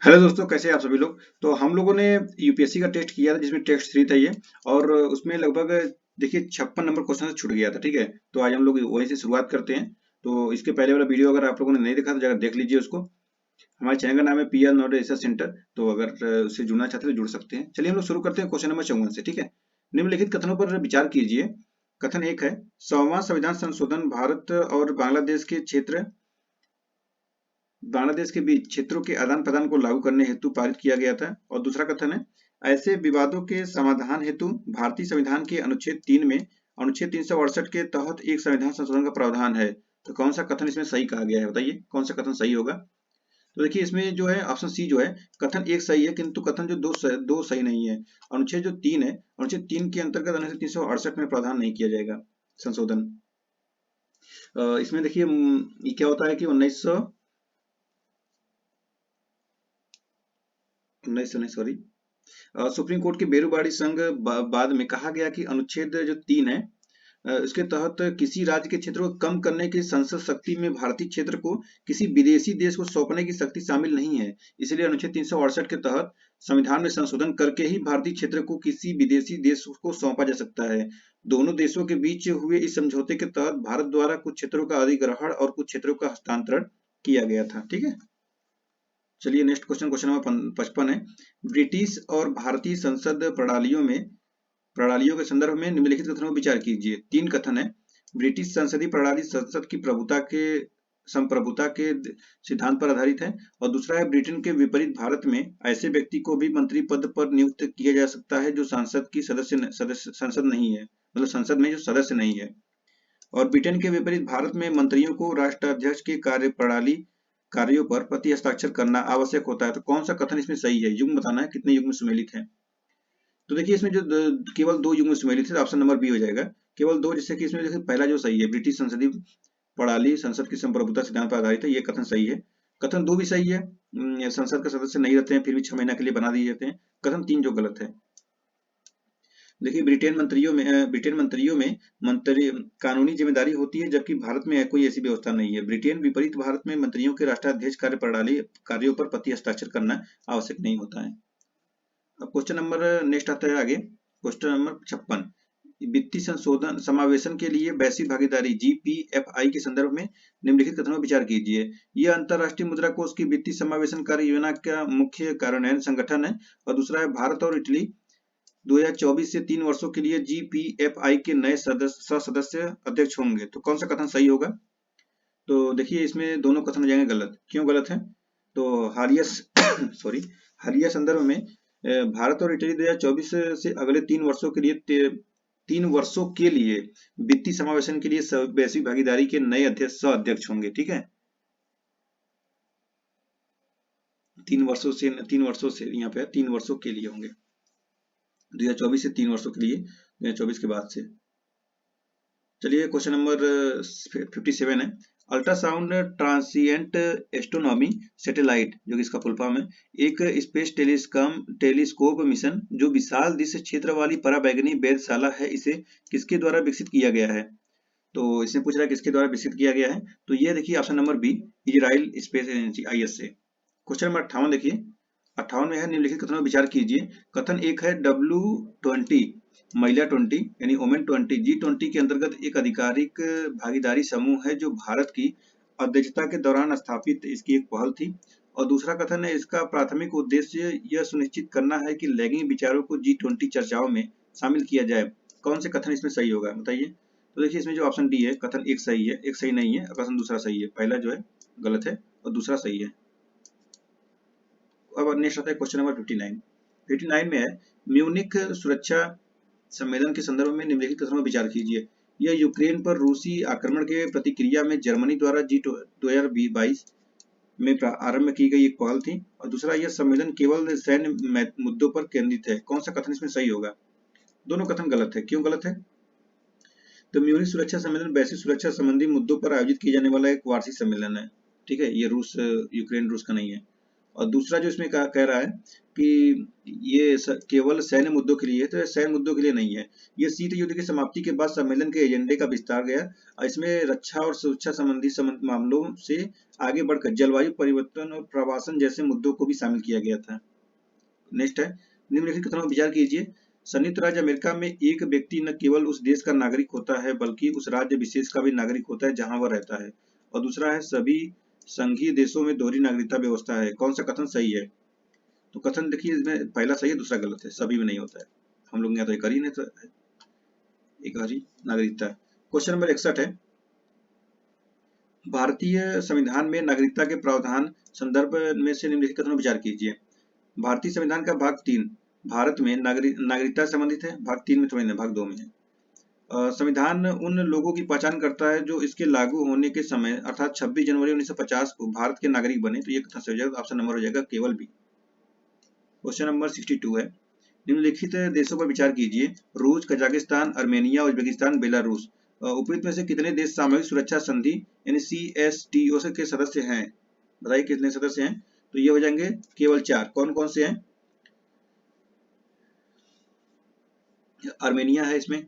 Hello दोस्तों, कैसे हैं आप सभी लोग। तो हम लोगों ने यूपीएससी का टेस्ट किया था जिसमें टेस्ट 3 था ये। और उसमें लगभग देखिए 56 नंबर क्वेश्चन से छूट गया था। ठीक है, तो आज हम लोग वहीं से शुरुआत करते हैं। तो इसके पहले वाला वीडियो अगर आप लोगों ने नहीं देखा तो जरा देख लीजिए उसको। हमारे चैनल का नाम है पीएल नॉलेज रिसर्च सेंटर। तो अगर उससे जुड़ना चाहते हैं तो जुड़ सकते हैं। चलिए हम लोग शुरू करते हैं क्वेश्चन नंबर 54 से। ठीक है, निम्नलिखित कथनों पर विचार कीजिए। कथन एक है, 100वां संविधान संशोधन भारत और बांग्लादेश के बीच क्षेत्रों के आदान प्रदान को लागू करने हेतु पारित किया गया था। और दूसरा कथन है, ऐसे विवादों के समाधान हेतु भारतीय संविधान के अनुच्छेद 3 में अनुच्छेद 368 के तहत एक संविधान संशोधन का प्रावधान है। तो कौन सा कथन इसमें सही कहा गया है, बताइए कौन सा कथन सही होगा। तो देखिए इसमें जो है ऑप्शन सी जो है, कथन एक सही है किंतु कथन जो दो सही नहीं है। अनुच्छेद जो 3 है, अनुच्छेद 3 के अंतर्गत अनुच्छेद 368 में प्रावधान नहीं किया जाएगा संशोधन। इसमें देखिए ये क्या होता है कि 19 नहीं सॉरी, सुप्रीम कोर्ट के बेरुबाड़ी संघ बाद में कहा गया कि अनुच्छेद जो 3 है, इसके तहत किसी राज्य के क्षेत्र को कम करने की संसद शक्ति में भारतीय क्षेत्र को किसी विदेशी देश को सौंपने की शक्ति शामिल नहीं है। इसलिए अनुच्छेद 368 के तहत संविधान में संशोधन करके ही भारतीय क्षेत्र को किसी विदेशी देश को सौंपा जा सकता है। दोनों देशों के बीच हुए इस समझौते के तहत भारत द्वारा कुछ क्षेत्रों का अधिग्रहण और कुछ क्षेत्रों का हस्तांतरण किया गया था। ठीक है, चलिए नेक्स्ट क्वेश्चन, क्वेश्चन नंबर 55 है, ब्रिटिश और भारतीय संसद प्रणालियों के संदर्भ में निम्नलिखित कथनों पर विचार कीजिए। तीन कथन है, ब्रिटिश संसदीय प्रणाली संसद की संप्रभुता के सिद्धांत पर आधारित है। और दूसरा है, ब्रिटेन के विपरीत भारत में ऐसे व्यक्ति को भी मंत्री पद पर नियुक्त किया जा सकता है जो संसद नहीं है, मतलब संसद में जो सदस्य नहीं है। और ब्रिटेन के विपरीत भारत में मंत्रियों को राष्ट्राध्यक्ष के कार्यों पर प्रति हस्ताक्षर करना आवश्यक होता है। तो कौन सा कथन इसमें सही है, युग्म बताना है, कितने युग्म सुमेलित है। तो देखिए इसमें जो केवल दो युग्म सुमेलित है, ऑप्शन नंबर बी हो जाएगा, केवल दो। जिससे कि इसमें देखिए पहला जो सही है, ब्रिटिश संसदीय प्रणाली संसद की संप्रभुता सिद्धांत पर आधारित है, ये कथन सही है। कथन दो भी सही है, संसद के सदस्य नहीं रहते हैं फिर भी 6 महीना के लिए बना दिए जाते हैं। कथन तीन जो गलत है। देखिए ब्रिटेन मंत्रियों में मंत्री कानूनी जिम्मेदारी होती है, जबकि भारत में कोई ऐसी व्यवस्था नहीं है। ब्रिटेन विपरीत भारत में मंत्रियों के राष्ट्राध्यक्ष कार्यों पर प्रति हस्ताक्षर करना आवश्यक नहीं होता है। अब क्वेश्चन नंबर नेक्स्ट आता है आगे, क्वेश्चन नंबर 56, वित्तीय संशोधन समावेशन के लिए वैश्विक भागीदारी जीपीएफआई के संदर्भ में निम्नलिखित कथनों पर विचार कीजिए। यह अंतरराष्ट्रीय मुद्रा कोष की वित्तीय समावेशन कार्य योजना का मुख्य कार्यान्वयन संगठन है। और दूसरा है, भारत और इटली 2024 से 3 वर्षों के लिए जीपीएफआई के नए सदस्य अध्यक्ष होंगे। तो कौन सा कथन सही होगा। तो देखिए इसमें दोनों कथन हो जाएंगे गलत। क्यों गलत है, तो हालिया सॉरी हालिया संदर्भ में भारत और इटली 2024 से अगले 3 वर्षों के लिए वित्तीय समावेशन के लिए वैश्विक भागीदारी के नए सह अध्यक्ष होंगे। ठीक है, 3 वर्षों से यहाँ पे 3 वर्षों के लिए होंगे, 2024 से 3 वर्षों के लिए, 2024 के बाद से। चलिए क्वेश्चन नंबर 57 है, अल्ट्रासाउंड ट्रांसिएंट एस्ट्रोनॉमी सैटेलाइट, जो कि इसका फुल फॉर्म है, एक स्पेस टेलीस्कोप मिशन जो विशाल दृश्य क्षेत्र वाली पराबैंगनी वेधशाला है, इसे किसके द्वारा विकसित किया गया है। तो इसमें पूछ रहा है किसके द्वारा विकसित किया गया है। तो ये देखिए option number B, Israel space agency IS से। क्वेश्चन नंबर 58 देखिए, 58 में है, निम्नलिखित कथनों पर विचार कीजिए। कथन एक है, W20 महिला 20 यानी वोमेन 20 G20 के अंतर्गत एक आधिकारिक भागीदारी समूह है जो भारत की अध्यक्षता के दौरान स्थापित इसकी एक पहल थी। और दूसरा कथन है, इसका प्राथमिक उद्देश्य यह सुनिश्चित करना है कि लैंगिक विचारों को G20 चर्चाओं में शामिल किया जाए। कौन से कथन इसमें सही होगा बताइए। तो देखिए इसमें जो ऑप्शन डी है, कथन एक सही है, एक सही नहीं है, कथन दूसरा सही है। पहला जो है गलत है और दूसरा सही है। अब नेक्स्ट आता है क्वेश्चन नंबर 59। 59 में है, म्यूनिख सुरक्षा सम्मेलन के संदर्भ में निम्नलिखित कथनों पर विचार कीजिए। यह यूक्रेन पर रूसी आक्रमण के प्रतिक्रिया में जर्मनी द्वारा 2022 में आरंभ की गई एक पहल थी। और दूसरा, यह सम्मेलन केवल सैन्य मुद्दों पर केंद्रित है। कौन सा कथन इसमें सही होगा। दोनों कथन गलत है। क्यों गलत है, तो म्यूनिख सुरक्षा सम्मेलन वैश्विक सुरक्षा संबंधी मुद्दों पर आयोजित किया जाने वाला एक वार्षिक सम्मेलन है। ठीक है, ये यूक्रेन रूस का नहीं है। और दूसरा जो इसमें कह रहा है कि ये केवल सैन्य मुद्दों के लिए है, तो ये सैन्य मुद्दों के लिए नहीं है। ये शीत युद्ध की समाप्ति के बाद सम्मेलन के एजेंडे का विस्तार गया और इसमें रक्षा और सुरक्षा संबंधी मामलों से आगे बढ़कर जलवायु परिवर्तन और प्रवासन जैसे मुद्दों को भी शामिल किया गया था। नेक्स्ट है, निम्नलिखित कथनों पर विचार कीजिए। संयुक्त राज्य अमेरिका में एक व्यक्ति न केवल उस देश का नागरिक होता है बल्कि उस राज्य विशेष का भी नागरिक होता है जहां वह रहता है। और दूसरा है, सभी संघीय देशों में दोहरी नागरिकता व्यवस्था है। कौन सा कथन सही है? तो कथन देखिए, इसमें पहला सही है, दूसरा गलत है। सभी में नहीं होता है। हम लोग यहाँ तो एक ही नहीं, तो एक ही नागरिकता। क्वेश्चन नंबर 61 है, भारतीय संविधान में नागरिकता के प्रावधान संदर्भ में से निम्नलिखित कथनों पर विचार कीजिए। भारतीय संविधान का भाग 3 भारत में नागरिकता से संबंधित है, भाग 3 में थोड़ी नहीं, भाग 2 में है। संविधान उन लोगों की पहचान करता है जो इसके लागू होने के समय अर्थात 26 जनवरी 1950 को भारत के नागरिक बने। तो ये कथन सही हो जाएगा, ऑप्शन नंबर हो जाएगा केवल बी। क्वेश्चन नंबर 62 है, निम्नलिखित देशों पर विचार कीजिए। रूस, कजाकिस्तान, अर्मेनिया, उज्बेकिस्तान, बेलारूस। उपयुक्त में से कितने देश सामूहिक सुरक्षा संधि यानी CSTO के सदस्य हैं? बताइए कितने सदस्य हैं? तो ये हो जाएंगे केवल 4। कौन कौन से हैं? अर्मेनिया है इसमें,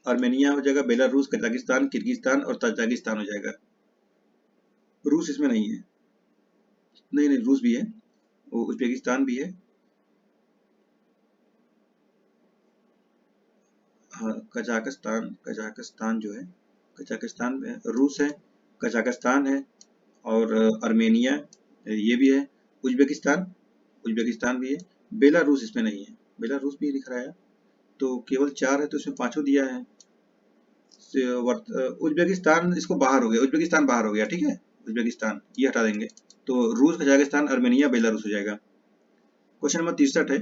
अर्मेनिया हो जाएगा, बेलारूस, कजाकिस्तान, किर्गिस्तान और ताजिकिस्तान हो जाएगा। रूस इसमें नहीं है। नहीं नहीं, रूस भी है, उज्बेकिस्तान भी है, हाँ, कजाकिस्तान जो है, कजाकिस्तान में रूस है, कजाकिस्तान है और अर्मेनिया ये भी है, उज्बेकिस्तान भी है, बेलारूस इसमें नहीं है, बेलारूस भी दिख रहा है। तो केवल 4 है, तो इसमें 5 दिया है। उज्बेकिस्तान इसको बाहर हो गया, उज्बेकिस्तान बाहर हो गया, ठीक है, उज्बेकिस्तान ये हटा देंगे। तो रूस, कजाकिस्तान, अर्मेनिया, बेलारूस हो जाएगा। क्वेश्चन नंबर 63 है,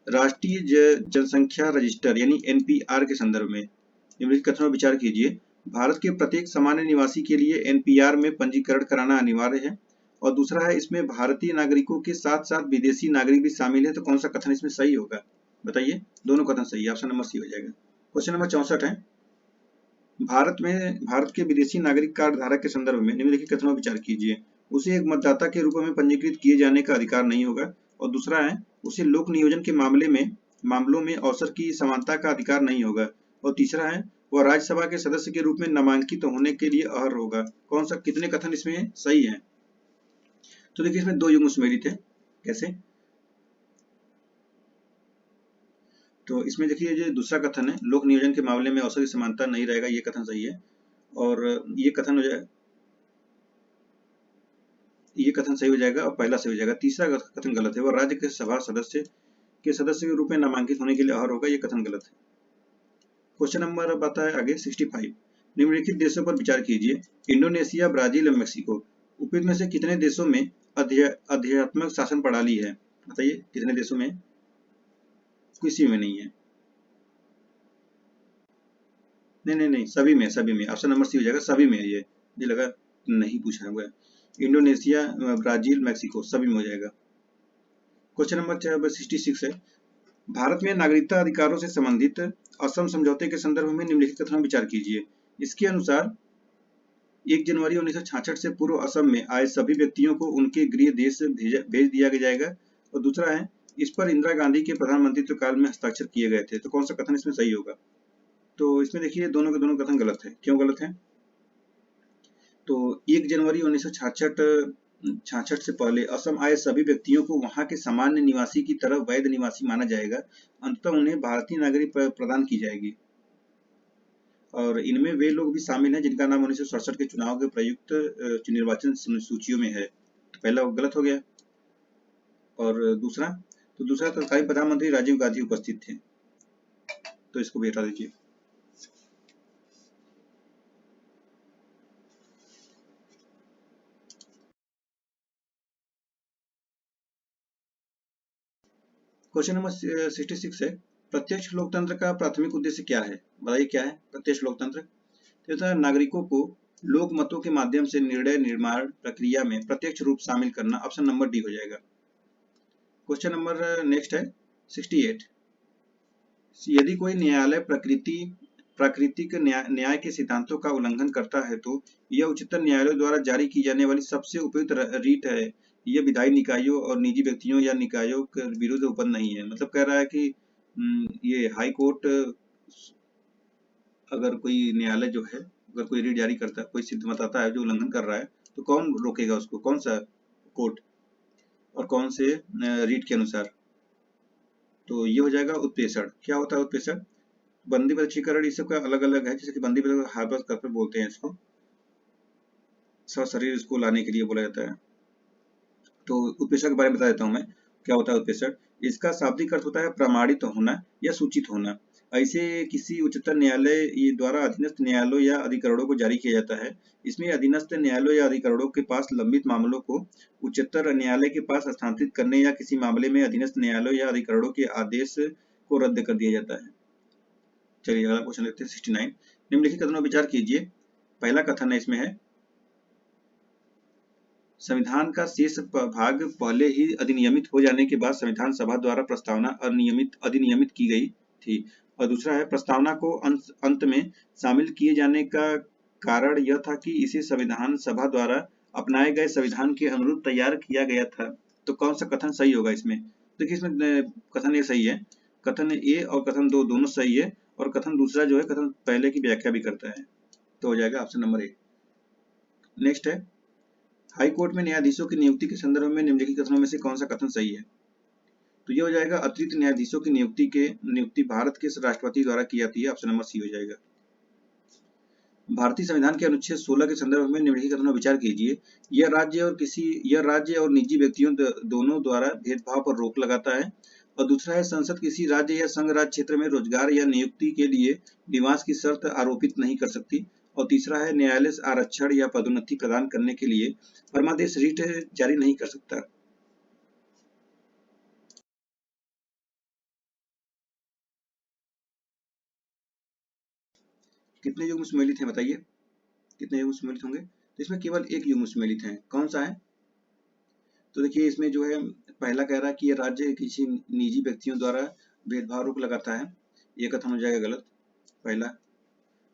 राष्ट्रीय जनसंख्या रजिस्टर यानी NPR के संदर्भ में निम्नलिखित कथनों पर विचार कीजिए। भारत के प्रत्येक सामान्य निवासी के लिए NPR में पंजीकरण कराना अनिवार्य है। और दूसरा है, इसमें भारतीय नागरिकों के साथ साथ विदेशी नागरिक भी शामिल है। तो कौन सा कथन इसमें सही होगा? बताइए, दोनों कथन सही है, ऑप्शन नंबर सी हो जाएगा। क्वेश्चन नंबर 64 है, भारत के विदेशी नागरिक कार्ड धारक के संदर्भ में निम्नलिखित कथनों पर विचार कीजिए। उसे एक मतदाता के रूप में पंजीकृत किए जाने का अधिकार नहीं होगा। और दूसरा है, उसे लोक नियोजन के मामलों में अवसर की समानता का अधिकार नहीं होगा। और तीसरा है, वह राज्यसभा के सदस्य के रूप में नामांकित होने के लिए अर्ह होगा। कौन सा, कितने कथन इसमें सही है? तो देखिए, इसमें 2 युग्म सुमेलित है। कैसे? तो इसमें देखिए, जो दूसरा कथन है, लोक नियोजन के मामले में अवसर की समानता नहीं रहेगा, ये कथन सही है। और ये कथन हो जाए, ये कथन सही हो जाएगा और पहला सही हो जाएगा। तीसरा कथन गलत है, वह राज्य के सभा सदस्य के रूप में नामांकित होने के लिए अर्ह होगा, ये कथन गलत है। क्वेश्चन नंबर अब आता है आगे 65, निम्नलिखित देशों पर विचार कीजिए। इंडोनेशिया, ब्राजील और मेक्सिको। उपयुक्त में से कितने देशों में आध्यात्मिक शासन प्रणाली है? बताइए कितने देशों में? किसी में नहीं है। नहीं, सभी में, ऑप्शन नंबर सी हो जाएगा, सभी में है ये। मुझे लगा नहीं पूछा हुआ है। इंडोनेशिया, ब्राजील, मेक्सिको, सभी में हो जाएगा। क्वेश्चन नंबर 66 है, भारत में नागरिकता अधिकारों से संबंधित असम समझौते के संदर्भ में निम्नलिखित कथनों पर विचार कीजिए। इसके अनुसार 1 जनवरी 1966 से पूर्व असम में आए सभी व्यक्तियों को उनके गृह देश भेज दिया जाएगा। और दूसरा है, इस पर इंदिरा गांधी के प्रधानमंत्रित्व काल में हस्ताक्षर किए गए थे। तो कौन सा कथन इसमें सही होगा? तो इसमें देखिए, दोनों के दोनों कथन गलत है। क्यों गलत है? तो 1 जनवरी 1966 से पहले असम आए सभी व्यक्तियों को वहां के सामान्य निवासी की तरह वैध निवासी माना जाएगा। अंततः उन्हें भारतीय नागरिक प्रदान की जाएगी। और इनमें वे लोग भी शामिल हैं जिनका नाम 1967 के चुनाव के प्रयुक्त निर्वाचन सूचियों में है। तो पहला गलत हो गया। और दूसरा तत्कालीन प्रधानमंत्री राजीव गांधी उपस्थित थे, तो इसको भी हटा दीजिए। क्वेश्चन नंबर 66 है, प्रत्यक्ष लोकतंत्र का प्राथमिक उद्देश्य क्या है? बताइए क्या है प्रत्यक्ष लोकतंत्र? तो नागरिकों को लोक मतों के माध्यम से निर्णय निर्माण प्रक्रिया में प्रत्यक्ष रूप शामिल करना। ऑप्शन नंबर डी हो जाएगा। क्वेश्चन नंबर नेक्स्ट है 68, यदि कोई न्यायालय प्राकृतिक न्याय के सिद्धांतों का उल्लंघन करता है तो यह उच्चतम न्यायालय द्वारा जारी की जाने वाली सबसे उपयुक्त रीट है यह विधायी निकायों और निजी व्यक्तियों या निकायों के विरुद्ध उपबद्ध नहीं है। मतलब कह रहा है कि ये हाई कोर्ट अगर कोई न्यायालय जो है अगर कोई रीट जारी करता है, कोई सिद्ध बताता है जो उल्लंघन कर रहा है, तो कौन रोकेगा उसको, कौन सा कोर्ट और कौन से रीट के अनुसार। तो ये हो जाएगा उत्प्रेषण। क्या होता है उत्प्रेषण? बंदी प्रक्षीकरण ये सब का अलग अलग है, जैसे कि बंदी हार्बर करके बोलते हैं इसको, शरीर इसको लाने के लिए बोला जाता है। तो उत्प्रेषण के बारे में बता देता हूँ मैं, क्या होता है उत्प्रेषण। इसका शाब्दिक अर्थ होता है प्रमाणित होना या सूचित होना। ऐसे किसी उच्चतर न्यायालय द्वारा अधीनस्थ न्यायालयों या अधिकरणों को जारी किया जाता है। इसमें अधीनस्थ न्यायालयों या अधिकरणों के पास लंबित मामलों को उच्चतर न्यायालय के पास स्थानांतरित करने या किसी मामले में अधीनस्थ न्यायालयों या अधिकरणों के आदेश को रद्द कर दिया जाता है। चलिए अगला क्वेश्चन लेते हैं 69। निम्नलिखित कथनों पर विचार कीजिए। पहला कथन है इसमें है, संविधान का शेष भाग पहले ही अधिनियमित हो जाने के बाद संविधान सभा द्वारा प्रस्तावना अधिनियमित की गई थी। और दूसरा है, प्रस्तावना को अंत में शामिल किए जाने का कारण यह था कि इसे संविधान सभा द्वारा अपनाए गए संविधान के अनुरूप तैयार किया गया था। तो कौन सा कथन सही होगा इसमें? देखिए इसमें कथन ए सही है, कथन ए और कथन दो दोनों सही है, और कथन दूसरा जो है कथन पहले की व्याख्या भी करता है। तो हो जाएगा ऑप्शन नंबर ए। नेक्स्ट है, हाई कोर्ट में न्यायाधीशों की नियुक्ति के संदर्भ में निम्नलिखित कथनों में से कौन सा कथन सही है? तो ये हो जाएगा, अतिरिक्त न्यायाधीशों की नियुक्ति भारत के राष्ट्रपति द्वारा की जाती है। ऑप्शन नंबर सी हो जाएगा। भारतीय संविधान के अनुच्छेद 16 के संदर्भ में निम्नलिखित कथनों पर विचार कीजिए। यह राज्य और निजी व्यक्तियों दोनों द्वारा भेदभाव पर रोक लगाता है। और दूसरा है, संसद किसी राज्य या संघ राज्य क्षेत्र में रोजगार या नियुक्ति के लिए निवास की शर्त आरोपित नहीं कर सकती। और तीसरा है, न्यायालय आरक्षण या पदोन्नति प्रदान करने के लिए परमादेश रीट जारी नहीं कर सकता। कितने युग्म सम्मिलित हैं बताइए, कितने युग्म सम्मिलित होंगे? तो इसमें केवल एक युग्म सम्मिलित है। कौन सा है? तो देखिए इसमें जो है, पहला कह रहा है कि यह राज्य किसी निजी व्यक्तियों द्वारा भेदभाव रोक लगाता है, ये कथन हो जाएगा गलत पहला।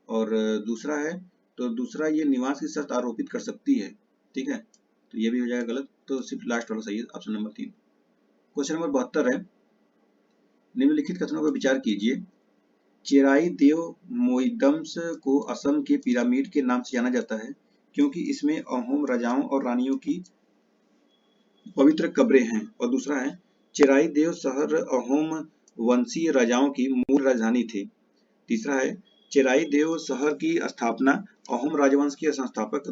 और दूसरा है, तो दूसरा ये निवास की शर्त आरोपित कर सकती है, ठीक है, तो ये भी हो जाएगा गलत। तो सिर्फ लास्ट वाला सही है, ऑप्शन नंबर 3। क्वेश्चन नंबर 72 है, निम्नलिखित कथनों पर विचार कीजिए। चेराई देव मोइदम्स को असम के पिरामिड के नाम से जाना जाता है क्योंकि इसमें अहोम राजाओं और रानियों की पवित्र कब्रें हैं। और दूसरा है, चेराई देव शहर अहोम वंशीय राजाओं की मूल राजधानी थी। तीसरा है, चेराई देव शहर की स्थापना अहोम राजवंश के संस्थापक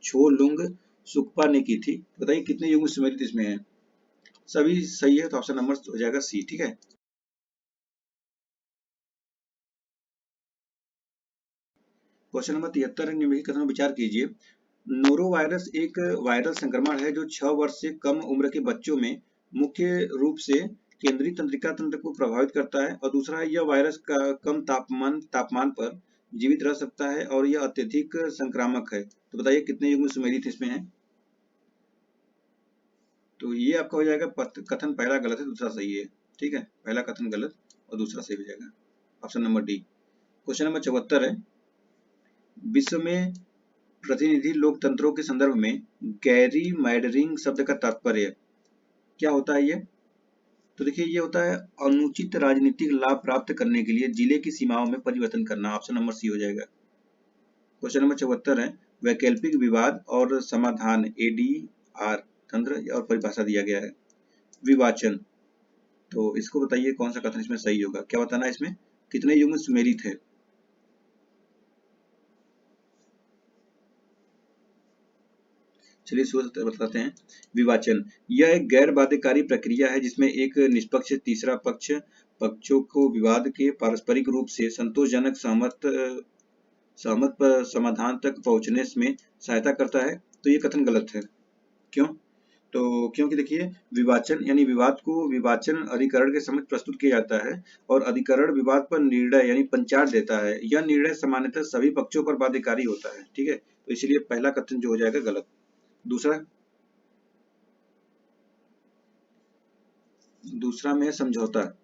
छोलुंग सुक्पा ने की थी। बताइए कितने युग्म सम्मिलित इसमें है? सभी सही है, तो ऑप्शन नंबर हो जाएगा सी, ठीक है। क्वेश्चन नंबर 73 है, निम्नलिखित कथनों पर विचार कीजिए। नोरोवायरस एक वायरल संक्रमण है जो 6 वर्ष से कम उम्र के बच्चों में मुख्य रूप से केंद्रीय तंत्रिका तंत्र को प्रभावित करता है। और दूसरा है, यह वायरस का कम तापमान पर जीवित रह सकता है और यह अत्यधिक संक्रामक है। तो बताइए कितने युग्म सम्मिलित इसमें है? तो ये आपका हो जाएगा, कथन पहला गलत है, दूसरा सही है, ठीक है। पहला कथन गलत और दूसरा सही हो जाएगा, option number D. Question number 74 है, विश्व में प्रतिनिधि लोकतंत्रों के संदर्भ में गैरी मैडरिंग शब्द का तात्पर्य क्या होता है? ये तो देखिए, ये होता है अनुचित राजनीतिक लाभ प्राप्त करने के लिए जिले की सीमाओं में परिवर्तन करना। ऑप्शन नंबर सी हो जाएगा। क्वेश्चन नंबर 74 है, वैकल्पिक विवाद और समाधान ADR तंत्र और परिभाषा दिया गया है। विवाचन, तो इसको बताइए कौन सा कथन इसमें सही होगा? क्या बताना है इसमें, कितने युग्म सम्मिलित है? चलिए सूत्र बताते हैं। विवाचन, यह एक गैर बाध्यकारी प्रक्रिया है जिसमें एक निष्पक्ष तीसरा पक्ष पक्षों को विवाद के पारस्परिक रूप से संतोषजनक सहमत समाधान तक पहुंचने में सहायता करता है। तो ये कथन गलत है। क्यों? तो क्योंकि देखिए, विवाचन यानी विवाद को विवाचन अधिकरण के समक्ष प्रस्तुत किया जाता है और अधिकरण विवाद पर निर्णय यानी पंचाट देता है। यह निर्णय सामान्यतः सभी पक्षों पर बाध्यकारी होता है, ठीक है। तो इसलिए पहला कथन जो हो जाएगा गलत। दूसरा में समझौता,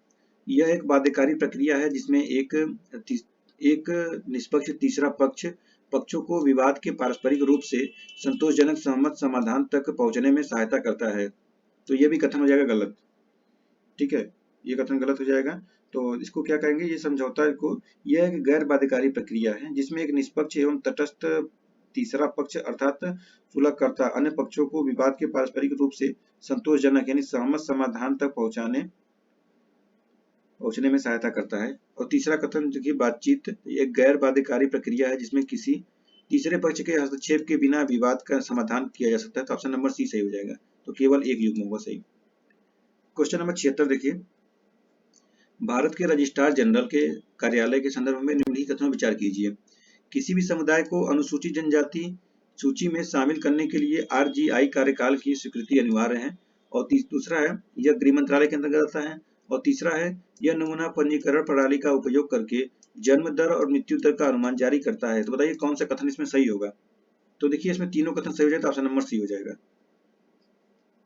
यह एक बाध्यकारी प्रक्रिया है जिसमें एक निष्पक्ष तीसरा पक्ष पक्षों को विवाद के पारस्परिक रूप से संतोषजनक सहमत समाधान तक पहुंचने में सहायता करता है। तो ये भी कथन हो जाएगा गलत। ठीक है, ये कथन गलत हो जाएगा। तो इसको क्या कहेंगे, ये समझौता को यह एक गैर बाध्यकारी प्रक्रिया है जिसमें एक निष्पक्ष एवं तटस्थ तीसरा पक्ष अर्थात सुलहकर्ता अन्य पक्षों को विवाद के पारस्परिक रूप से संतोषजनक यानी सहमत समाधान तक पहुंचने में सहायता करता है। और तीसरा कथन देखिए, बातचीत एक गैर बाध्यकारी प्रक्रिया है जिसमें किसी तीसरे पक्ष के हस्तक्षेप के बिना विवाद का समाधान किया जा सकता है। तो ऑप्शन नंबर सी सही हो जाएगा। तो केवल एक युग्म होगा सही। क्वेश्चन नंबर 76 देखिए, भारत के रजिस्ट्रार जनरल के कार्यालय के संदर्भ में निम्नलिखित कथनों पर विचार कीजिए। किसी भी समुदाय को अनुसूचित जनजाति सूची में शामिल करने के लिए RGI कार्यकाल की स्वीकृति अनिवार्य है। और दूसरा है, यह गृह मंत्रालय के अंतर्गत आता है। और तीसरा है, यह नमूना पंजीकरण प्रणाली का उपयोग करके जन्म दर और मृत्यु दर का अनुमान जारी करता है। तो बताइए कौन सा कथन इसमें सही होगा। तो देखिए इसमें तीनों कथन सही हो जाए तो ऑप्शन नंबर सी हो जाएगा।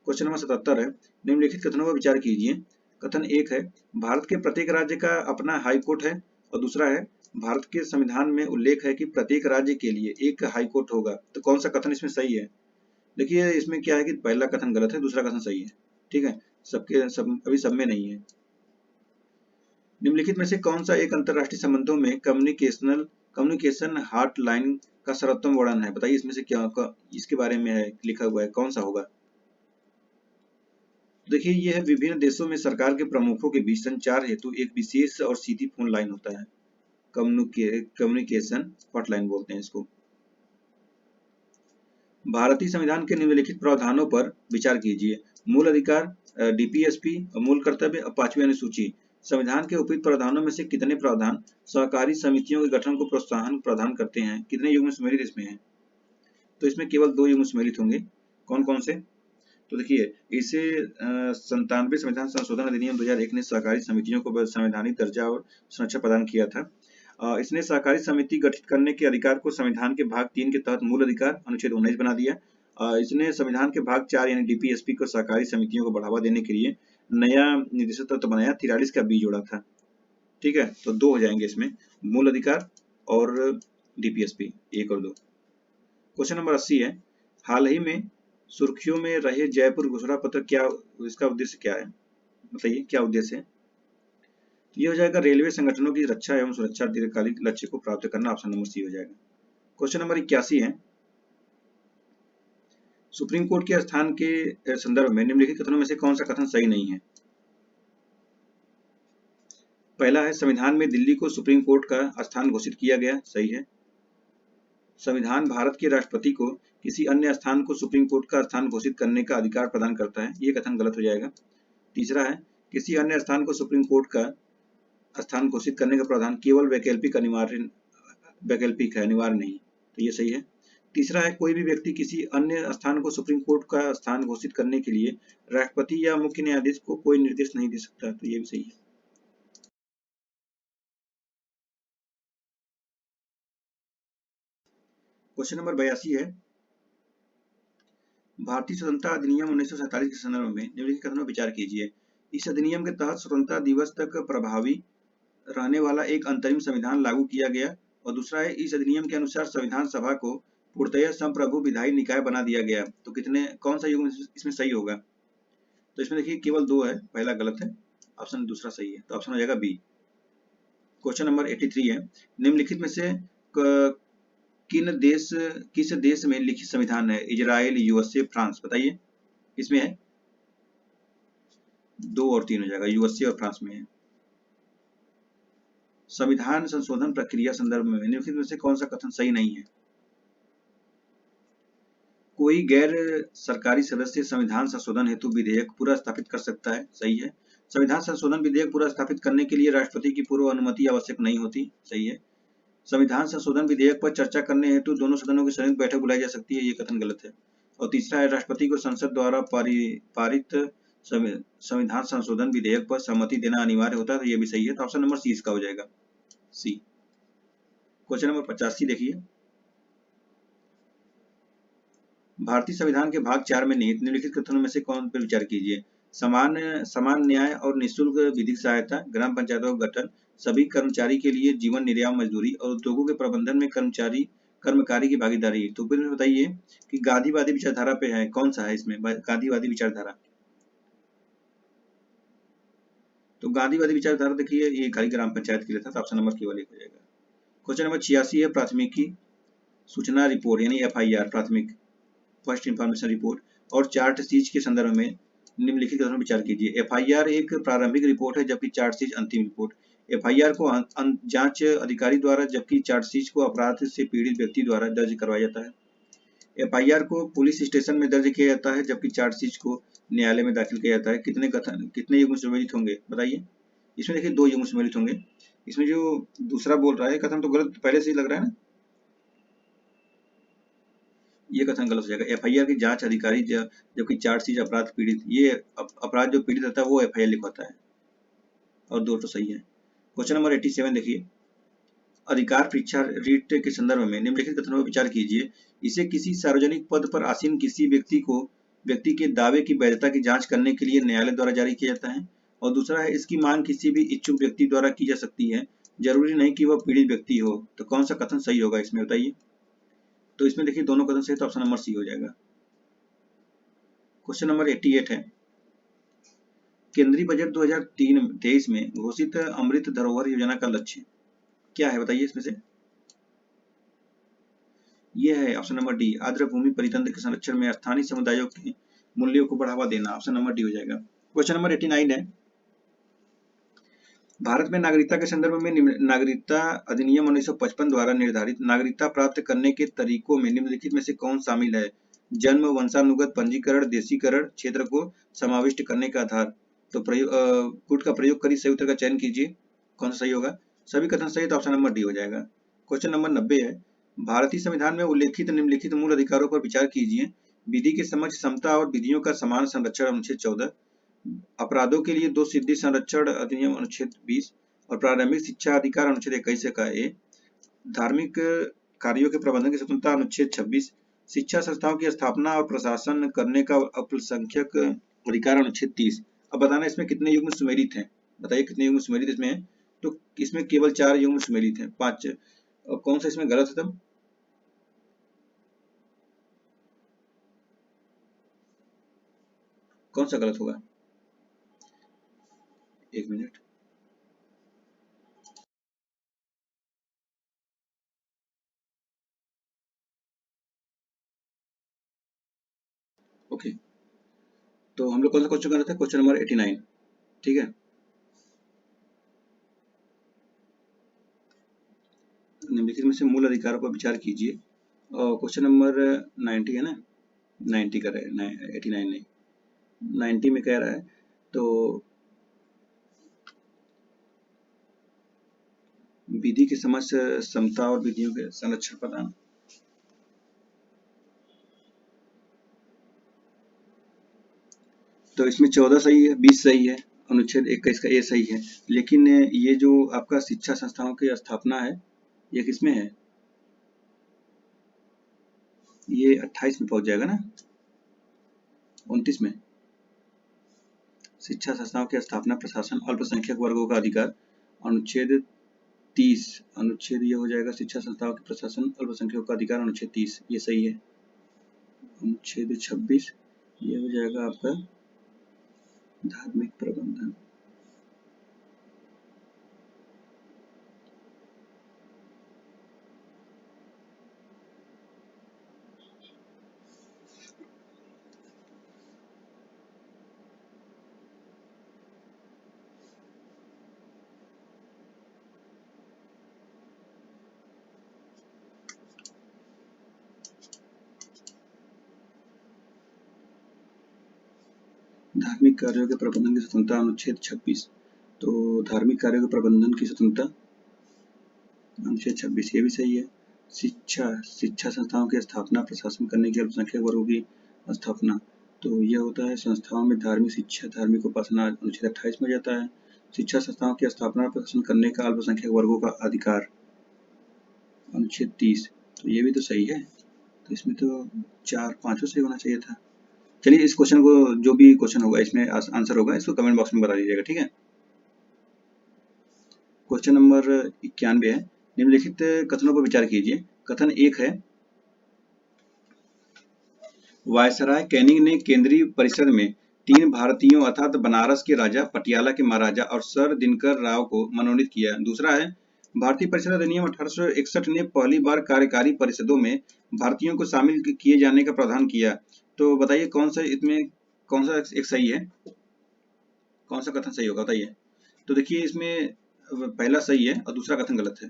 क्वेश्चन नंबर 77 है, निम्नलिखित कथनों पर विचार कीजिए। कथन 1 है, भारत के प्रत्येक राज्य का अपना हाई कोर्ट है। और दूसरा है, भारत के संविधान में उल्लेख है कि प्रत्येक राज्य के लिए एक हाई कोर्ट होगा। तो कौन सा कथन इसमें सही है। देखिए इसमें क्या है कि पहला कथन गलत है, दूसरा कथन सही है। ठीक है, अभी सब में नहीं है। निम्नलिखित में से कौन सा एक अंतरराष्ट्रीय संबंधों में कम्युनिकेशन हॉटलाइन का सर्वोत्तम वर्णन है। बताइए इसमें से क्या इसके बारे में है लिखा हुआ है, कौन सा होगा। देखिए यह है, विभिन्न देशों में सरकार के प्रमुखों के बीच संचार हेतु एक विशेष और सीधी फोन लाइन होता है। कम्युनिकेशन हॉटलाइन बोलते हैं इसको। भारतीय संविधान के निम्नलिखित प्रावधानों पर विचार कीजिए। मूल अधिकार, DPSP और मूल कर्तव्य और 5वीं अनुसूची। संविधान के उपयुक्त प्रावधानों में से कितने प्रावधान सहकारी समितियों के गठन को प्रोत्साहन प्रदान करते हैं। कितने युग्म सम्मिलित इसमें हैं। तो इसमें केवल 2 युग्म सम्मिलित होंगे। कौन कौन से। तो देखिए इसे 97 संविधान संशोधन अधिनियम 2001 ने सहकारी समितियों को संवैधानिक दर्जा और सुरक्षा प्रदान किया था। इसने सहकारी समिति गठित करने के अधिकार को संविधान के भाग 3 के तहत मूल अधिकार अनुच्छेद 19 बना दिया। इसने संविधान के भाग 4 यानी DPSP को सहकारी समितियों को बढ़ावा देने के लिए नया निर्देशक तत्व बनाया, 43 का बी जोड़ा था। ठीक है, तो 2 हो जाएंगे इसमें, मूल अधिकार और DPSP 1 और 2। क्वेश्चन नंबर 80 है, हाल ही में सुर्खियों में रहे जयपुर घोषणा पत्र क्या, इसका उद्देश्य क्या है। बताइए क्या उद्देश्य है। ये हो जाएगा रेलवे संगठनों की रक्षा एवं सुरक्षा दीर्घकालिक लक्ष्य को प्राप्त करना। ऑप्शन नंबर सी हो जाएगा। क्वेश्चन नंबर 81 है, सुप्रीम कोर्ट के स्थान के संदर्भ में निम्नलिखित कथनों में से कौन सा कथन सही नहीं है। पहला है, संविधान में दिल्ली को सुप्रीम कोर्ट का स्थान घोषित किया गया। सही है। संविधान भारत के राष्ट्रपति को किसी अन्य स्थान को सुप्रीम कोर्ट का स्थान घोषित करने का अधिकार प्रदान करता है। ये कथन गलत हो जाएगा। तीसरा है, किसी अन्य स्थान को सुप्रीम कोर्ट का स्थान घोषित करने का प्रावधान केवल वैकल्पिक है, अनिवार्य नहीं। तो ये सही है। तीसरा है, कोई भी व्यक्ति किसी अन्य स्थान को सुप्रीम कोर्ट का स्थान घोषित करने के लिए राष्ट्रपति या मुख्य न्यायाधीश को कोई निर्देश नहीं दे सकता। तो ये भी सही है। क्वेश्चन नंबर 82 है, भारतीय स्वतंत्रता अधिनियम 1947 के संदर्भ में निम्नलिखित कथनों पर विचार कीजिए। इस अधिनियम के तहत स्वतंत्रता दिवस तक प्रभावी रहने वाला एक अंतरिम संविधान लागू किया गया। और दूसरा है, इस अधिनियम के अनुसार संविधान सभा को पूर्णतः संप्रभु विधायी निकाय बना दिया गया। तो कौन सा युग्म इसमें सही होगा। तो इसमें देखिए केवल 2 है, पहला गलत है, ऑप्शन दूसरा सही है। तो ऑप्शन हो जाएगा बी। क्वेश्चन नंबर 83 है, निम्नलिखित में से किस देश में लिखित संविधान है। Israel, USA, France. बताइए इसमें है 2 और 3 हो जाएगा, USA और फ्रांस में है। संविधान संशोधन प्रक्रिया संदर्भ में निम्नलिखित में से कौन सा कथन सही नहीं है। कोई गैर सरकारी सदस्य संविधान संशोधन हेतु विधेयक पूरा स्थापित कर सकता है। सही है। संविधान संशोधन विधेयक पूरा स्थापित करने के लिए राष्ट्रपति की पूर्व अनुमति आवश्यक नहीं होती। सही है। संविधान संशोधन विधेयक पर चर्चा करने हेतु दोनों सदनों की संयुक्त बैठक बुलाई जा सकती है। ये कथन गलत है। और तीसरा है, राष्ट्रपति को संसद द्वारा पारित संविधान संशोधन विधेयक पर सहमति देना अनिवार्य होता है। तो ये भी सही है। तो ऑप्शन नंबर सी इसका हो जाएगा, सी। क्वेश्चन नंबर 85 देखिए, भारतीय संविधान के भाग 4 में निहित निम्नलिखित कथनों में से कौन पर विचार कीजिए। समान न्याय और निःशुल्क विधिक सहायता, ग्राम पंचायतों का गठन, सभी कर्मचारी के लिए जीवन निर्वाह मजदूरी और उद्योगों के प्रबंधन में कर्मचारी कर्मकारी की भागीदारी। तो फिर बताइए कि गांधीवादी विचारधारा पे है, कौन सा है इसमें गांधीवादी विचारधारा? तो गांधीवादी विचारधारा देखिए ये खाली ग्राम पंचायत के लिए था, तो ऑप्शन नंबर केवल एक हो जाएगा। क्वेश्चन नंबर 86 है प्राथमिकी सूचना रिपोर्ट यानी FIR प्राथमिक फर्स्ट इंफॉर्मेशन रिपोर्ट और चार्ट सीज के संदर्भ में निम्नलिखित कथनों पर विचार कीजिए। FIR एक प्रारंभिक रिपोर्ट है जबकि चार्ट सीज अंतिम रिपोर्ट। FIR को जांच अधिकारी द्वारा जबकि चार्ट सीज को अपराध से पीड़ित व्यक्ति द्वारा दर्ज करवाया जाता है। FIR को पुलिस स्टेशन में दर्ज किया जाता है जबकि चार्ट सीज को न्यायालय में दाखिल किया जाता है। कितने कथन कितने युग्म सम्मिलित होंगे बताइए? इसमें देखिए 2 युग्म सम्मिलित होंगे। इसमें जो दूसरा बोल रहा है कथन तो गलत पहले से ही लग रहा है ना, ये कथन गलत हो जाएगा। FIR की जांच अधिकारी जबकि चार्ट सीज अपराध पीड़ित, ये अपराध जो पीड़ित रहता है वो FIR लिखवाता है और 2 तो सही है। क्वेश्चन नंबर 87 देखिए, अधिकार परीक्षा रीट के संदर्भ में निम्नलिखित कथनों पर विचार कीजिए। इसे किसी सार्वजनिक पद पर आसीन किसी व्यक्ति के दावे की वैधता की जांच करने के लिए न्यायालय द्वारा जारी किया जाता है। और दूसरा है इसकी मांग किसी भी इच्छुक व्यक्ति द्वारा की जा सकती है, जरूरी नहीं कि वह पीड़ित व्यक्ति हो। तो कौन सा कथन सही होगा इसमें बताइए? तो इसमें देखिए दोनों कथन सही, तो ऑप्शन नंबर सी हो जाएगा। क्वेश्चन नंबर 88 है, केंद्रीय बजट 2023 में घोषित अमृत धरोहर योजना का लक्ष्य क्या है बताइए इसमें से? ये है ऑप्शन नंबर डी, आर्द्र भूमि परितंत्र के संरक्षण में स्थानीय समुदायों के मूल्यों को बढ़ावा देना। ऑप्शन नंबर डी हो जाएगा। क्वेश्चन नंबर 89 है, भारत में नागरिकता के संदर्भ में नागरिकता अधिनियम 1955 द्वारा निर्धारित नागरिकता प्राप्त करने के तरीकों में निम्नलिखित में से कौन शामिल है? जन्म, वंशानुगत पंजीकरण, देशीकरण, क्षेत्र को समाविष्ट करने का आधार। तो गुट का प्रयोग करी सही उत्तर का चयन कीजिए, कौन सा सही होगा? सभी कथन सही, तो ऑप्शन नंबर डी हो जाएगा। क्वेश्चन नंबर 90 है, भारतीय संविधान में उल्लेखित निम्नलिखित मूल अधिकारों पर विचार कीजिए। विधि के समक्ष समता और विधियों का समान संरक्षण अनुच्छेद 14, अपराधों के लिए 2 सिद्धि संरक्षण अधिनियम अनुच्छेद 20 और प्रारंभिक शिक्षा अधिकार अनुच्छेद 21 का ए, धार्मिक कार्यों के प्रबंधन की स्वतंत्रता अनुच्छेद 26, शिक्षा संस्थाओं की स्थापना और प्रशासन करने का अल्पसंख्यक अधिकार अनुच्छेद 30। अब बताना इसमें कितने युग्म सुमेलित हैं, बताइए कितने युग्म सुमेलित इसमें है? तो इसमें केवल 4 युग्म सुमेलित हैं, 5। और कौन सा इसमें गलत है तब? कौन सा गलत होगा? 1 मिनट। ओके, तो हम लोग कौन सा क्वेश्चन कर रहे थे? क्वेश्चन नंबर 89, ठीक है। निम्नलिखित में से मूल अधिकारों पर विचार कीजिए। और क्वेश्चन नंबर 90 है ना, 90 कर रहे हैं, 89 नहीं, 90 में कह रहा है तो विधि के समक्ष समता और विधियों के संरक्षण प्रदान। तो इसमें 14 सही है, 20 सही है, अनुच्छेद 21 का ए सही है। लेकिन ये जो आपका शिक्षा संस्थाओं की स्थापना है ये किसमें है? ये 28 में पहुंच जाएगा ना, 29 में। शिक्षा संस्थाओं की स्थापना, प्रशासन, अल्पसंख्यक वर्गों का अधिकार, अनुच्छेद 30, अनुच्छेद ये हो जाएगा शिक्षा संस्थाओं के प्रशासन अल्पसंख्यकों का अधिकार अनुच्छेद 30, ये सही है। अनुच्छेद 26 ये हो जाएगा आपका धार्मिक प्रबंधन। धार्मिक कार्यों के प्रबंधन की स्वतंत्रता अनुच्छेद 26, तो धार्मिक कार्यों के प्रबंधन की स्वतंत्रता अनुच्छेद 26 ये भी सही है। शिक्षा संस्थाओं की स्थापना, प्रशासन करने की अल्पसंख्यक वर्गों की स्थापना, तो यह होता है संस्थाओं में धार्मिक शिक्षा, धार्मिक उपासना, अनुच्छेद 28 में जाता है। शिक्षा संस्थाओं की स्थापना और प्रशासन करने का अल्पसंख्यक वर्गों का अधिकार अनुच्छेद 30, तो ये भी तो सही है। तो इसमें तो 4 5 सही होना चाहिए था। चलिए इस क्वेश्चन को, जो भी क्वेश्चन होगा इसमें आंसर होगा, इसको कमेंट बॉक्स में बता दीजिएगा, ठीक है। क्वेश्चन नंबर 91 है, निम्नलिखित कथनों पर विचार कीजिए। कथन एक है, वायसराय कैनिंग ने केंद्रीय परिषद में 3 भारतीयों अर्थात बनारस के राजा, पटियाला के महाराजा और सर दिनकर राव को मनोनीत किया। दूसरा है, भारतीय परिषद अधिनियम 1861 ने पहली बार कार्यकारी परिषदों में भारतीयों को शामिल किए जाने का प्रावधान किया। तो बताइए कौन सा इसमें कौन सा एक सही है, कौन सा कथन सही होगा बताइए। तो देखिए इसमें पहला सही है और दूसरा कथन गलत है।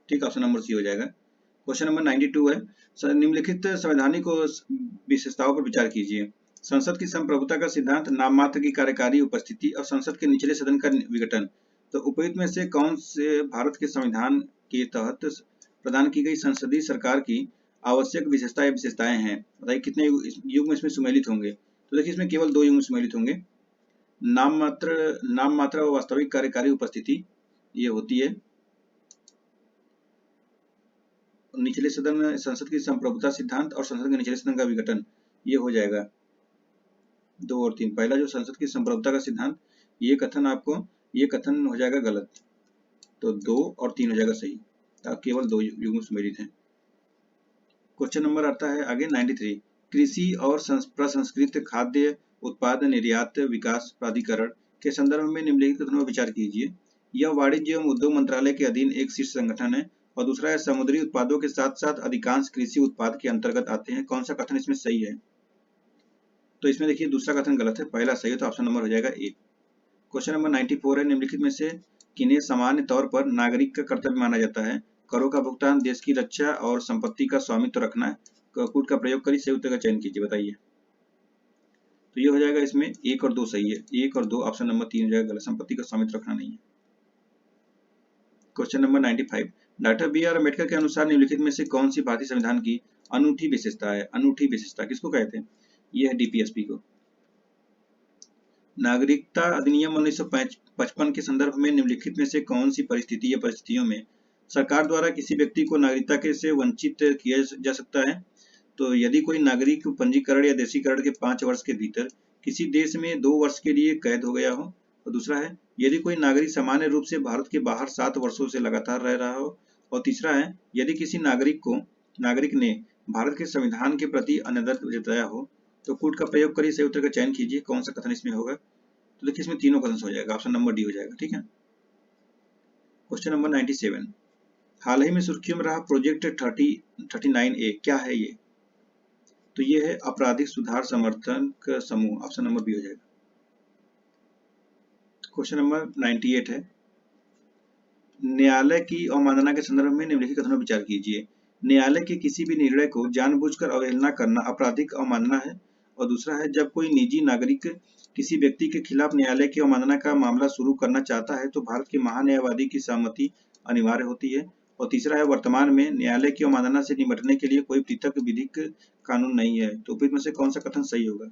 ठीक, ऑप्शन नंबर सी हो जाएगा। क्वेश्चन नंबर 92 है, निम्नलिखित संवैधानिक विशेषताओं पर विचार कीजिए। संसद की संप्रभुता का सिद्धांत, नाम मात्र की कार्यकारी उपस्थिति और संसद के निचले सदन का विघटन। तो उपयुक्त में से कौन से भारत के संविधान के तहत प्रदान की गई संसदीय सरकार की आवश्यक विशेषताएं हैं? बताइए कितने युग्म इसमें सुमेलित होंगे? तो देखिए इसमें केवल 2 युग्म सुमेलित होंगे। नाम मात्र और वास्तविक कार्यकारी उपस्थिति ये होती है। निचले सदन में संसद की संप्रभुता सिद्धांत और संसद के निचले सदन का विघटन, ये हो जाएगा 2 और 3। पहला जो संसद की संप्रभुता का सिद्धांत, ये कथन हो जाएगा गलत, तो 2 और 3 हो जाएगा सही। केवल 2 युग्म सुमेलित हैं। क्वेश्चन नंबर आता है आगे 93, कृषि और प्रसंस्कृत खाद्य उत्पाद निर्यात विकास प्राधिकरण के संदर्भ में निम्नलिखित कथनों पर विचार कीजिए। यह वाणिज्य एवं उद्योग मंत्रालय के अधीन एक शीर्ष संगठन है और दूसरा है, समुद्री उत्पादों के साथ साथ अधिकांश कृषि उत्पाद के अंतर्गत आते हैं। कौन सा कथन इसमें सही है? तो इसमें देखिए दूसरा कथन गलत है, पहला सही है, तो ऑप्शन नंबर हो जाएगा ए। क्वेश्चन नंबर 94 है, निम्नलिखित में से किन्हें सामान्य तौर पर नागरिक का कर्तव्य माना जाता है? करों का भुगतान, देश की रक्षा और संपत्ति का स्वामित्व रखना। कूट का प्रयोग करी, सही उत्तर का चयन कीजिए, बताइए। तो ये हो जाएगा इसमें 1 और 2 सही है, 1 और 2, ऑप्शन नंबर 3 हो जाएगा गलत, संपत्ति का स्वामित्व रखना नहीं है। Question number 95, doctor B R Ambedkar के अनुसार निम्नलिखित में से कौन सी भारतीय संविधान की अनूठी विशेषता है? अनूठी विशेषता किसको कहते हैं? ये है डीपीएसपी को। नागरिकता अधिनियम 1955 के संदर्भ में निम्नलिखित में से कौन सी परिस्थिति या परिस्थितियों में सरकार द्वारा किसी व्यक्ति को नागरिकता से वंचित किया जा सकता है? तो यदि कोई नागरिक पंजीकरण या देशीकरण के 5 वर्ष के भीतर किसी देश में 2 वर्ष के लिए कैद हो गया हो, और दूसरा है, यदि कोई नागरिक सामान्य रूप से भारत के बाहर 7 वर्षों से लगातार रह रहा हो, और तीसरा है, यदि किसी नागरिक ने भारत के संविधान के प्रति अनादर जताया हो। तो कूट का प्रयोग करिए, सही उत्तर का चयन कीजिए, कौन सा कथन इसमें होगा? तो देखिए इसमें तीनों कथन हो जाएगा, ऑप्शन नंबर डी हो जाएगा। ठीक है। क्वेश्चन नंबर 97, हाल ही में सुर्खियों में रहा प्रोजेक्ट 39A क्या है ये? तो ये है आपराधिक सुधार समर्थक समूह, ऑप्शन नंबर बी हो जाएगा। क्वेश्चन नंबर 98 है, न्यायालय की अवमानना के संदर्भ में निम्नलिखित कथनों पर विचार कीजिए। न्यायालय के किसी भी निर्णय को जानबूझकर अवहेलना करना आपराधिक अवमानना है, और दूसरा है, जब कोई निजी नागरिक किसी व्यक्ति के खिलाफ न्यायालय की अवमानना का मामला शुरू करना चाहता है तो भारत के महान्यायवादी की सहमति अनिवार्य होती है, और तीसरा है, वर्तमान में न्यायालय की अवमानना से निपटने के लिए कोई पृथक विधिक कानून नहीं है। तो उपयुक्त में से कौन सा कथन सही होगा?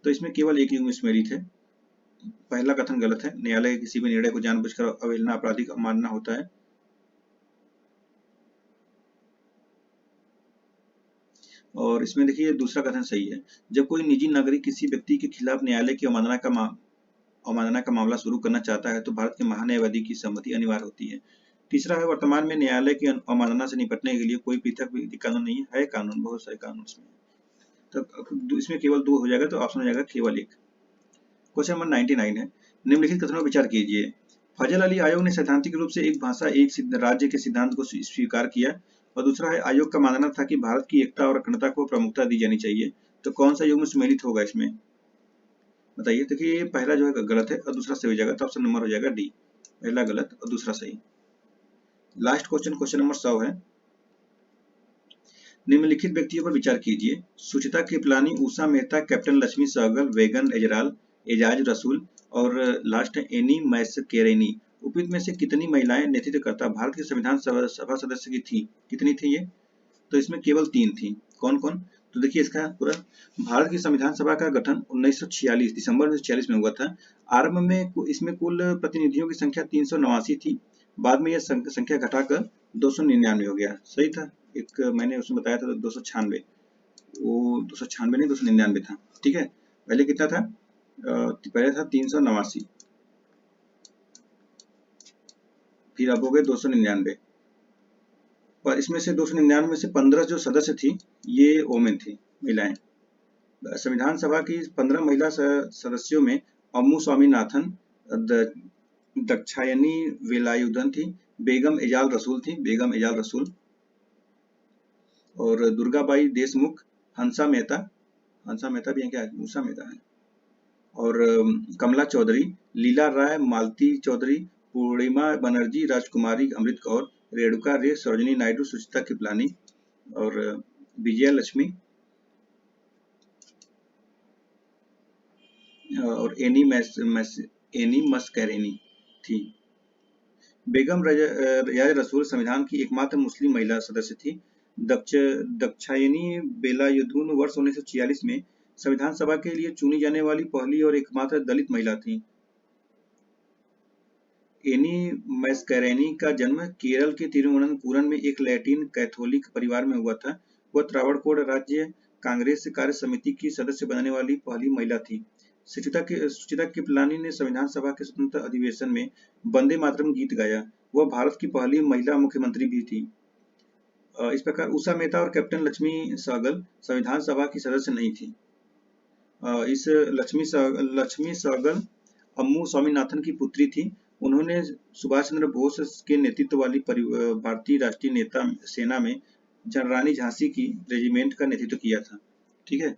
तो इसमें केवल एक युग्म सुमेलित है, पहला कथन गलत है, न्यायालय के किसी भी निर्णय को जानबूझकर अवहेलना आपराधिक अवमानना होता है। और इसमें देखिए दूसरा कथन सही है, जब कोई निजी नागरिक किसी व्यक्ति के खिलाफ न्यायालय की अवमानना का मामला शुरू करना चाहता है तो भारत के महान्यायवादी की सहमति अनिवार्य होती है। तीसरा है, वर्तमान में न्यायालय की अवमानना से निपटने के लिए कोई पृथक विधिक कानून नहीं है, कानून, बहुत सारे कानून इसमें। तो इसमें केवल 2 हो जाएगा, तो ऑप्शन हो जाएगा केवल 1। क्वेश्चन नंबर 99 है, निम्नलिखित कथनों पर विचार कीजिए। फजल अली आयोग ने सैद्धांतिक रूप से एक भाषा एक राज्य के सिद्धांत को स्वीकार किया, और दूसरा है, आयोग का मानना था कि भारत की एकता और अखंडता को प्रमुखता दी जानी चाहिए। तो कौन सा युग्म सम्मिलित होगा इसमें? बताइए। तो ये पहला जो है गलत है और दूसरा सही हो जाएगा, तो ऑप्शन नंबर हो जाएगा डी, पहला गलत और दूसरा सही। लास्ट क्वेश्चन, क्वेश्चन नंबर 100 है, निम्नलिखित व्यक्तियों पर विचार कीजिए। सुचिता कृपलानी, उषा मेहता, कैप्टन लक्ष्मी सहगल, वेगन एजराल, एजाज रसूल और लास्ट एनी मैसकेरेनी, उपयुक्त में से कितनी महिलाएं नेतृत्वकर्ता भारत के संविधान सभा सदस्य की थी? कितनी थी ये? तो इसमें केवल 3 थी। कौन कौन? तो देखिए इसका पूरा, भारत की संविधान सभा का गठन 1946 दिसंबर 1946 में हुआ था। आरंभ में इसमें कुल प्रतिनिधियों की संख्या 389 थी, बाद में यह संख्या घटाकर 299 हो गया। सही था, एक मैंने उसमें बताया था 296, वो 296 नहीं 299 था। ठीक है, पहले कितना था? पहले था 389, फिर अब हो गए 299। और इसमें से 299 में से 15 जो सदस्य थी ये वोमेन थी, महिलाएं। संविधान सभा की 15 महिला सदस्यों में अम्मू स्वामीनाथन, दाक्षायणी वेलायुधन थी, बेगम एजाज रसूल थी, बेगम एजाज रसूल, और दुर्गाबाई देशमुख, हंसा मेहता भी है क्या, उषा मेहता है, और कमला चौधरी, लीला राय, मालती चौधरी, पूर्णिमा बनर्जी, राजकुमारी अमृत कौर, रेणुका रे, सरोजिनी नायडू, सुचिता कृपलानी और विजया लक्ष्मी और एनी मस्करेनी थी। बेगम रियाज रसूल संविधान की एकमात्र मुस्लिम महिला सदस्य थी। दाक्षायणी वेलायुधन वर्ष 1946 में संविधान सभा के लिए चुनी जाने वाली पहली और एकमात्र दलित महिला थी। एनी मैस्करेनी का जन्म केरल के तिरुवनंतपुरम में एक लैटिन कैथोलिक परिवार में हुआ था। वह त्रावणकोर राज्य कांग्रेस कार्य समिति की सदस्य बनने वाली पहली महिला थी। सुचिता कृपलानी ने संविधान सभा के स्वतंत्र अधिवेशन में वंदे मातरम गीत गाया। वह भारत की पहली महिला मुख्यमंत्री भी थी। इस प्रकार उषा मेहता और कैप्टन लक्ष्मी सहगल संविधान सभा की सदस्य नहीं थी। इस लक्ष्मी सहगल अम्मू स्वामीनाथन की पुत्री थी। उन्होंने सुभाष चंद्र बोस के नेतृत्व वाली भारतीय राष्ट्रीय नेता सेना में जनरानी झांसी की रेजिमेंट का नेतृत्व किया था। ठीक है,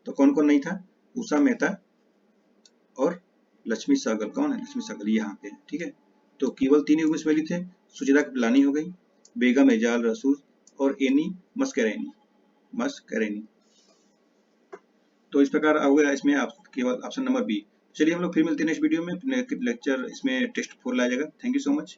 तो कौन कौन नहीं था? उषा मेहता और लक्ष्मी सहगल। कौन है लक्ष्मी सहगल? यहाँ पे। ठीक है, तो केवल 3 युग में थे। सुचिता कृपलानी हो गई, बेगम एजाज रसूल और एनी मस्करेनी। तो इस प्रकार हो गया इसमें आप केवल ऑप्शन नंबर बी। चलिए हम लोग फिर मिलते हैं नेक्स्ट वीडियो में, लेक्चर इसमें टेस्ट 4 लाया जाएगा। Thank you so much.